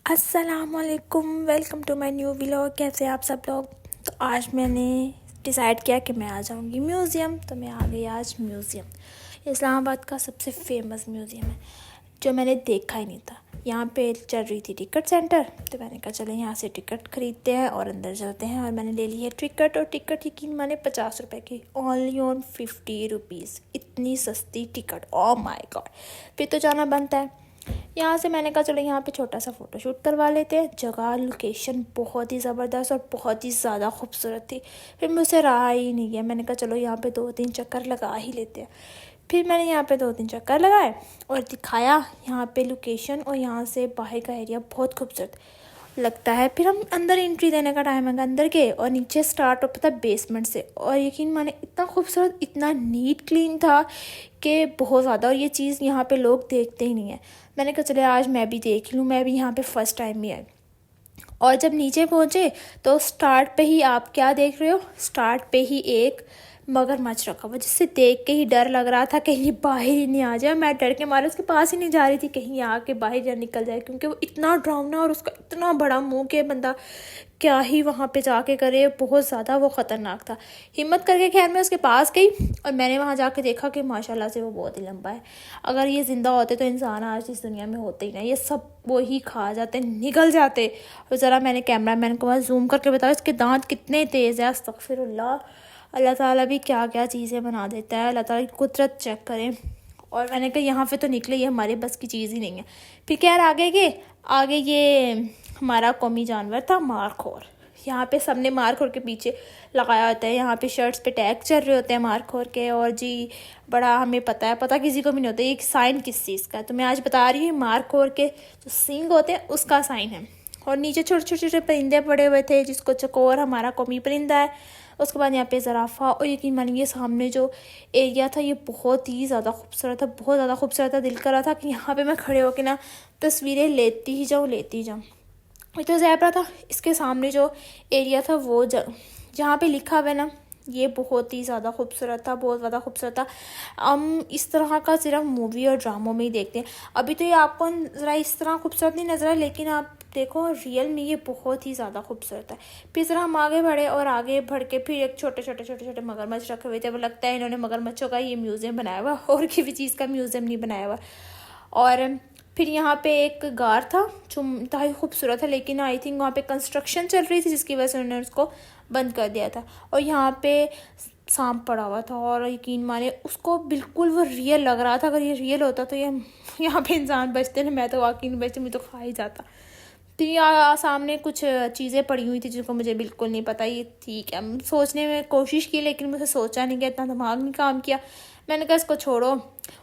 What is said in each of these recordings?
अस्सलामुअलैकुम, welcome to my new vlog. कैसे आप सब लोग। तो आज मैंने डिसाइड किया कि मैं आ जाऊंगी म्यूज़ियम। तो मैं आ गई आज म्यूज़ियम। इस्लामाबाद का सबसे फेमस म्यूज़ियम है जो मैंने देखा ही नहीं था। यहाँ पे चल रही थी टिकट सेंटर, तो मैंने कहा चलो यहाँ से टिकट खरीदते हैं और अंदर चलते हैं। और मैंने ले ली है टिकट, और टिकट यकीन माने 50 रुपये की, ओनली ऑन 50 रुपीज़। इतनी सस्ती टिकट, ओह माय गॉड। फिर तो जाना बनता है। यहाँ से मैंने कहा चलो यहाँ पे छोटा सा फ़ोटोशूट करवा लेते हैं। जगह लोकेशन बहुत ही ज़बरदस्त और बहुत ही ज़्यादा खूबसूरत थी। फिर मुझसे रहा ही नहीं गया, मैंने कहा चलो यहाँ पे 2-3 चक्कर लगा ही लेते हैं। फिर मैंने यहाँ पे 2-3 चक्कर लगाए और दिखाया यहाँ पे लोकेशन, और यहाँ से बाहर का एरिया बहुत खूबसूरत लगता है। फिर हम अंदर एंट्री देने का टाइम है, अंदर गए और नीचे स्टार्ट होता था बेसमेंट से। और यकीन माने इतना खूबसूरत, इतना नीट क्लीन था कि बहुत ज़्यादा। और ये चीज़ यहाँ पे लोग देखते ही नहीं है। मैंने कहा चले आज मैं भी देख लूँ, मैं भी यहाँ पे फ़र्स्ट टाइम ही आई। और जब नीचे पहुँचे तो स्टार्ट पे ही आप क्या देख रहे हो, स्टार्ट पे ही एक मगरमच्छ रखा हुआ, जिससे देख के ही डर लग रहा था कहीं ये बाहर ही नहीं आ जाए। मैं डर के मारे उसके पास ही नहीं जा रही थी, कहीं ये आके बाहर या निकल जाए, क्योंकि वो इतना डरावना और उसका इतना बड़ा मुंह के बंदा क्या ही वहाँ पे जाके करे। बहुत ज़्यादा वो ख़तरनाक था। हिम्मत करके खैर मैं उसके पास गई और मैंने वहाँ जाके देखा कि माशाल्लाह से वो बहुत ही लंबा है। अगर ये ज़िंदा होते तो इंसान आज इस दुनिया में होते ही ना, ये सब वो ही खा जाते, निगल जाते। और ज़रा मैंने कैमरा मैन को वहाँ जूम करके बताया इसके दांत कितने तेज़ है। अस्तगफिरुल्लाह, अल्लाह ताला भी क्या क्या चीज़ें बना देता है। अल्लाह ताला की कुदरत चेक करें। और मैंने कहा यहाँ पे तो निकले, ये हमारे बस की चीज़ ही नहीं है। फिर खैर आगे ये हमारा कौमी जानवर था मारखोर। यहाँ पे सबने मारखोर के पीछे लगाया होता है, यहाँ पे शर्ट्स पे टैग चल रहे होते हैं मारखोर के। और जी बड़ा हमें पता किसी को भी नहीं होता ये साइन किस चीज़ का है। तो मैं आज बता रही हूँ, मारखोर के जो सींग होते हैं उसका साइन है। और नीचे छोटे छोटे परिंदे पड़े हुए थे, जिसको चकोर हमारा कौमी परिंदा है। उसके बाद यहाँ पे ज़राफ़ा। और यकीन मानिए सामने जो एरिया था ये बहुत ही ज़्यादा खूबसूरत था, बहुत ज़्यादा खूबसूरत था। दिल कर रहा था कि यहाँ पे मैं खड़े होकर ना तस्वीरें लेती ही जाऊँ। तो ज़ेब्रा था, इसके सामने जो एरिया था वो जहाँ पे लिखा हुआ है ना, ये बहुत ही ज़्यादा खूबसूरत था, बहुत ज़्यादा खूबसूरत था। हम इस तरह का सिर्फ मूवी और ड्रामों में ही देखते हैं। अभी तो ये आपको ज़रा इस तरह खूबसूरत नहीं नज़र आए, लेकिन आप देखो रियल में ये बहुत ही ज़्यादा खूबसूरत है। फिर ज़रा हम आगे बढ़े और आगे बढ़ के फिर एक छोटे मगरमच्छ रखे हुए थे। वो लगता है इन्होंने मगरमच्छों का ये म्यूज़ियम बनाया हुआ, और किसी चीज़ का म्यूज़ियम नहीं बनाया हुआ। और फिर यहाँ पे एक गार था जो इंतहाई खूबसूरत है, लेकिन आई थिंक वहाँ पे कंस्ट्रक्शन चल रही थी जिसकी वजह से उन्होंने उसको बंद कर दिया था। और यहाँ पे सांप पड़ा हुआ था, और यकीन माने उसको बिल्कुल वो रियल लग रहा था। अगर ये रियल होता तो ये यहाँ पे इंसान बचते ना, मैं तो वाकई नहीं बचती, मैं तो खा ही जाता। तो यहाँ सामने कुछ चीज़ें पड़ी हुई थी जिनको मुझे बिल्कुल नहीं पता ये ठीक है। सोचने में कोशिश की लेकिन मुझे सोचा नहीं गया, इतना दिमाग नहीं काम किया। मैंने कहा इसको छोड़ो,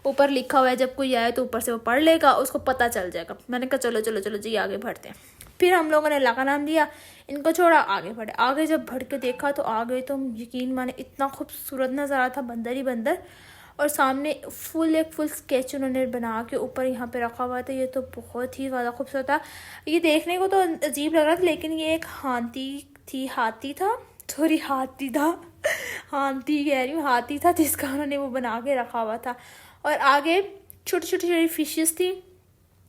ऊपर लिखा हुआ है जब कोई आए तो ऊपर से वो पढ़ लेगा, उसको पता चल जाएगा। मैंने कहा चलो जी आगे बढ़ते हैं। फिर हम लोगों ने अल्लाह का नाम लिया, इनको छोड़ा, आगे बढ़े। आगे जब बढ़ के देखा तो आगे तो यकीन माने इतना खूबसूरत नज़ारा था, बंदर ही बंदर। और सामने एक फुल स्केच उन्होंने बना के ऊपर यहाँ पे रखा हुआ था। ये तो बहुत ही ज़्यादा खूबसूरत था। ये देखने को तो अजीब लग रहा था, लेकिन ये एक हाथी था जिसका उन्होंने वो बना के रखा हुआ था। और आगे छोटी छोटी फिशेस थी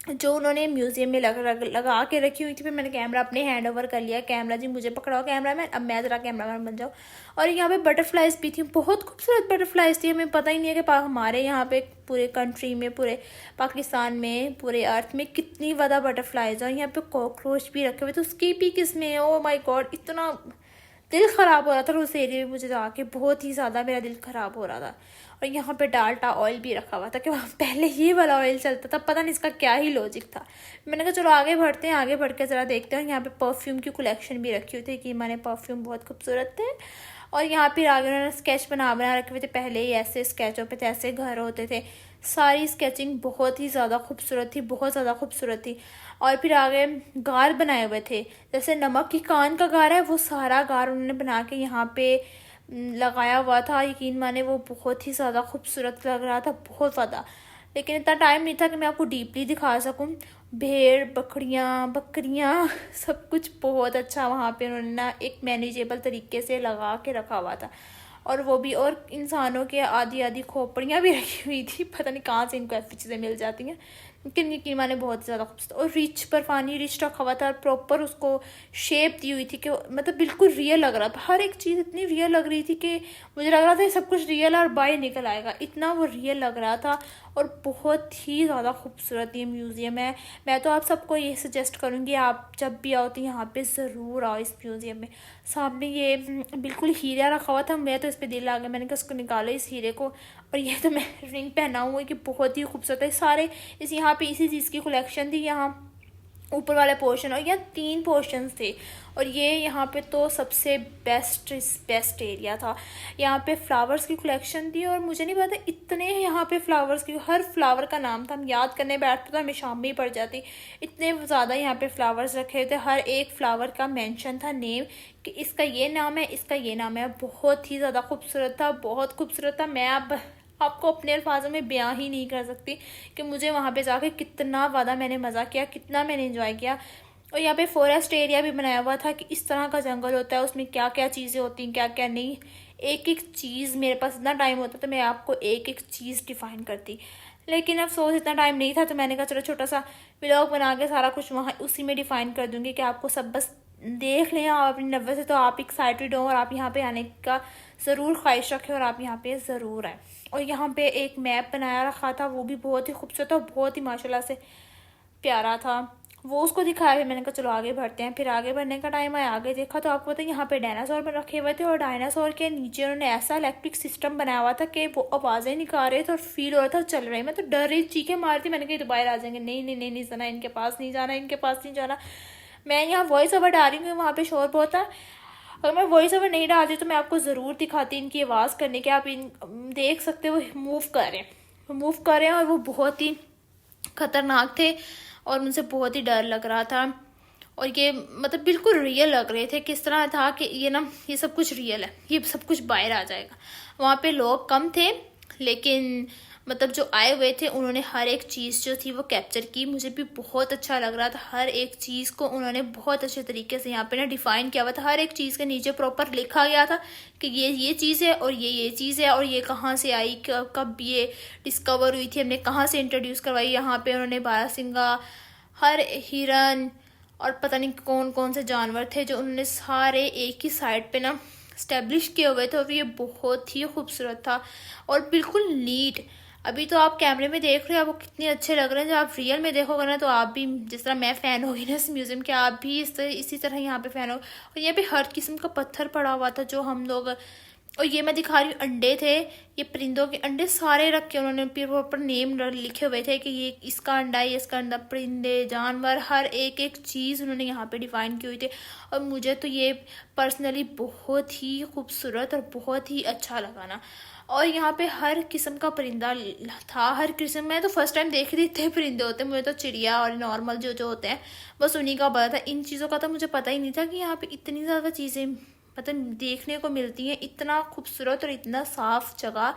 जो उन्होंने म्यूज़ियम में लगा के रखी हुई थी। फिर मैंने कैमरा अपने हैंड ओवर कर लिया, कैमरा जी मुझे पकड़ाओ कैमरा मैन, अब मैं ज़रा कैमरा मैन बन जाऊँ। और यहाँ पे बटरफ्लाइज भी थी, बहुत खूबसूरत बटरफ्लाइज थी। हमें पता ही नहीं है कि हमारे यहाँ पे पूरे कंट्री में, पूरे पाकिस्तान में, पूरे अर्थ में कितनी ज़्यादा बटरफ्लाइज हैं। यहाँ पे कॉकरोच भी रखे हुए थे, उसकी भी किस्में। ओ माई गॉड, इतना दिल ख़राब हो रहा था उस एरिया में मुझे जाके, बहुत ही ज़्यादा मेरा दिल ख़राब हो रहा था। और यहाँ पे डाल्टा ऑयल भी रखा हुआ था कि वहाँ पहले ये वाला ऑयल चलता था, पता नहीं इसका क्या ही लॉजिक था। मैंने कहा चलो आगे बढ़ते हैं, आगे बढ़ के ज़रा देखते हैं। यहाँ पे परफ्यूम की कलेक्शन भी रखी हुई थी कि मैंने परफ्यूम बहुत खूबसूरत थे। और यहाँ पे आगे उन्होंने स्केच बना रखे हुए थे, पहले ही ऐसे स्केचों पे थे, ऐसे घर होते थे। सारी स्केचिंग बहुत ही ज़्यादा खूबसूरत थी, बहुत ज़्यादा खूबसूरत थी। और फिर आगे गार बनाए हुए थे, जैसे नमक की कान का गार है, वो सारा गार उन्होंने बना के यहाँ पे लगाया हुआ था। यकीन माने वो बहुत ही ज़्यादा खूबसूरत लग रहा था, बहुत ज़्यादा। लेकिन इतना टाइम नहीं था कि मैं आपको डीपली दिखा सकूं। भेड़, बकरियाँ सब कुछ बहुत अच्छा वहाँ पे उन्होंने ना एक मैनेजेबल तरीके से लगा के रखा हुआ था। और वो भी, और इंसानों के आधी खोपड़ियाँ भी रखी हुई थी, पता नहीं कहाँ से इनको ऐसी चीज़ें मिल जाती हैं। किन माने बहुत ज़्यादा खूबसूरत और रिच बर्फानी रिच रखा हुआ था और प्रॉपर उसको शेप दी हुई थी कि मतलब बिल्कुल रियल लग रहा था। हर एक चीज़ इतनी रियल लग रही थी कि मुझे लग रहा था ये सब कुछ रियल और बाय निकल आएगा, इतना वो रियल लग रहा था। और बहुत ही ज़्यादा खूबसूरत ये म्यूज़ियम है। मैं तो आप सबको ये सजेस्ट करूँगी आप जब भी आओ तो यहाँ पे ज़रूर आओ इस म्यूज़ियम में। सामने ये बिल्कुल हीरा रखा हुआ था, मैं तो इस पर दिल आ गया, मैंने कहा उसको निकालो इस हीरे को। और ये तो मैं रिंग पहना हुआ है कि बहुत ही खूबसूरत है। सारे इस यहाँ पे इसी चीज़ की कलेक्शन थी यहाँ ऊपर वाले पोर्शन, और यहाँ 3 पोर्शन थे। और ये यहाँ पे तो सबसे बेस्ट एरिया था। यहाँ पे फ्लावर्स की कलेक्शन थी और मुझे नहीं पता इतने यहाँ पे फ्लावर्स की, हर फ्लावर का नाम था, हम याद करने बैठते तो हमें शाम में ही पड़ जाती, इतने ज़्यादा यहाँ पे फ्लावर्स रखे थे। हर एक फ्लावर का मेंशन था नेम कि इसका ये नाम है, इसका ये नाम है। बहुत ही ज़्यादा खूबसूरत था, बहुत खूबसूरत था। मैं अब आपको अपने अल्फाजों में बयां ही नहीं कर सकती कि मुझे वहाँ पे जाके कितना ज़्यादा मैंने मज़ा किया, कितना मैंने एंजॉय किया। और यहाँ पे फॉरेस्ट एरिया भी बनाया हुआ था कि इस तरह का जंगल होता है, उसमें क्या क्या चीज़ें होती हैं, क्या क्या नहीं। एक एक चीज़, मेरे पास इतना टाइम होता तो मैं आपको एक एक चीज़ डिफ़ाइन करती, लेकिन अफसोस इतना टाइम नहीं था। तो मैंने कहा चलो छोटा सा व्लॉग बना के सारा कुछ वहाँ उसी में डिफ़ाइन कर दूँगी कि आपको सब बस देख लें आप अपनी नज़र से, तो आप एक्साइटेड हो और आप यहाँ पे आने का ज़रूर ख्वाहिश रखें और आप यहाँ पे ज़रूर आएँ। और यहाँ पे एक मैप बनाया रखा था, वो भी बहुत ही खूबसूरत था, बहुत ही माशाल्लाह से प्यारा था। वो उसको दिखाया, फिर मैंने कहा चलो आगे बढ़ते हैं। फिर आगे बढ़ने का टाइम आया, आगे देखा तो आपको पता है यहाँ पे डायनासोर में रखे हुए थे और डायनासोर के नीचे उन्होंने ऐसा इलेक्ट्रिक सिस्टम बनाया हुआ था कि वो आवाज़ें निकाल रहे थे और फील हो रहा था चल रहे। मैं तो डर रही, चीखें मारती, मैंने कहा तो बाहर आ जाएंगे, नहीं नहीं नहीं नहीं जाना, इनके पास नहीं जाना, इनके पास नहीं जाना। मैं यहाँ वॉइस ओवर डाल रही हूँ, वहाँ पे शोर बहुत था। अगर मैं वॉइस ओवर नहीं डालती तो मैं आपको ज़रूर दिखाती इनकी आवाज़ करने के। आप इन देख सकते हो मूव कर रहे हैं, मूव कर रहे हैं और वो बहुत ही ख़तरनाक थे और मुझे बहुत ही डर लग रहा था। और ये मतलब बिल्कुल रियल लग रहे थे, किस तरह था कि ये ना ये सब कुछ रियल है, ये सब कुछ बाहर आ जाएगा। वहाँ पे लोग कम थे लेकिन मतलब जो आए हुए थे उन्होंने हर एक चीज़ जो थी वो कैप्चर की। मुझे भी बहुत अच्छा लग रहा था, हर एक चीज़ को उन्होंने बहुत अच्छे तरीके से यहाँ पे ना डिफ़ाइन किया हुआ था। हर एक चीज़ के नीचे प्रॉपर लिखा गया था कि ये चीज़ है और ये चीज़ है और ये कहाँ से आई, कब ये डिस्कवर हुई थी, हमने कहाँ से इंट्रोड्यूस करवाई। यहाँ पे उन्होंने बारहसिंगा, हर हिरन और पता नहीं कौन कौन से जानवर थे जो उन्होंने सारे एक ही साइड पे ना स्टैब्लिश किए हुए थे। और ये बहुत ही खूबसूरत था और बिल्कुल नीट। अभी तो आप कैमरे में देख रहे हो, आपको कितने अच्छे लग रहे हैं, जब आप रियल में देखोगे ना तो आप भी जिस तरह मैं फ़ैन होगी ना इस म्यूज़ियम के, आप भी इसी तरह यहाँ पे फ़ैन हो। और यहाँ पे हर किस्म का पत्थर पड़ा हुआ था जो हम लोग, और ये मैं दिखा रही हूँ अंडे थे, ये परिंदों के अंडे सारे रख के उन्होंने प्रॉपर नेम लिखे हुए थे कि ये इसका अंडा है, ये इसका अंडा। परिंदे, जानवर, हर एक एक चीज़ उन्होंने यहाँ पे डिफ़ाइन की हुई थी। और मुझे तो ये पर्सनली बहुत ही खूबसूरत और बहुत ही अच्छा लगा ना। और यहाँ पे हर किस्म का परिंदा था, हर किस्म। मैं तो फर्स्ट टाइम देख रही इतने परिंदे होते, मुझे तो चिड़िया और नॉर्मल जो होते हैं बस उन्हीं का पता था। इन चीज़ों का तो मुझे पता ही नहीं था कि यहाँ पे इतनी ज़्यादा चीज़ें मतलब देखने को मिलती हैं। इतना खूबसूरत और इतना साफ जगह,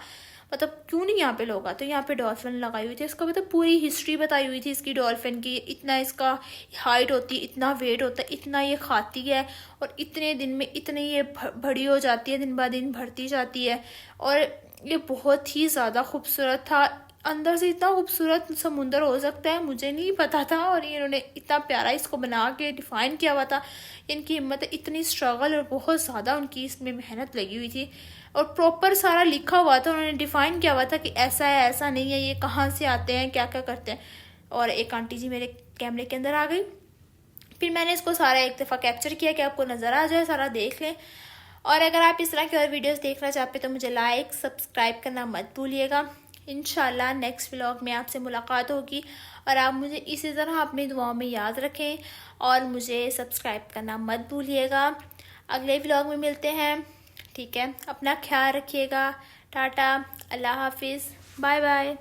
मतलब क्यों नहीं यहाँ पे लोग आते। यहाँ पे डॉल्फिन लगाई हुई थी, इसका मतलब पूरी हिस्ट्री बताई हुई थी इसकी डॉल्फिन की, इतना इसका हाइट होती है, इतना वेट होता है, इतना ये खाती है और इतने दिन में इतनी ये बड़ी हो जाती है, दिन ब दिन बढ़ती जाती है। और ये बहुत ही ज़्यादा खूबसूरत था, अंदर से इतना खूबसूरत समुंदर हो सकता है मुझे नहीं पता था। और इन्होंने इतना प्यारा इसको बना के डिफ़ाइन किया हुआ था। इनकी हिम्मत, इतनी स्ट्रगल और बहुत ज़्यादा उनकी इसमें मेहनत लगी हुई थी और प्रॉपर सारा लिखा हुआ था, उन्होंने डिफ़ाइन किया हुआ था कि ऐसा है, ऐसा नहीं है, ये कहाँ से आते हैं, क्या क्या करते हैं। और एक आंटी जी मेरे कैमरे के अंदर आ गई, फिर मैंने इसको सारा एक दफ़ा कैप्चर किया कि आपको नज़र आ जाए, सारा देख लें। और अगर आप इस तरह की और वीडियोस देखना चाहते तो मुझे लाइक सब्सक्राइब करना मत भूलिएगा। इंशाल्लाह नेक्स्ट व्लॉग में आपसे मुलाकात होगी और आप मुझे इसी तरह अपनी दुआओं में याद रखें और मुझे सब्सक्राइब करना मत भूलिएगा। अगले व्लॉग में मिलते हैं, ठीक है। अपना ख्याल रखिएगा। टाटा, अल्लाह हाफिज़, बाय बाय।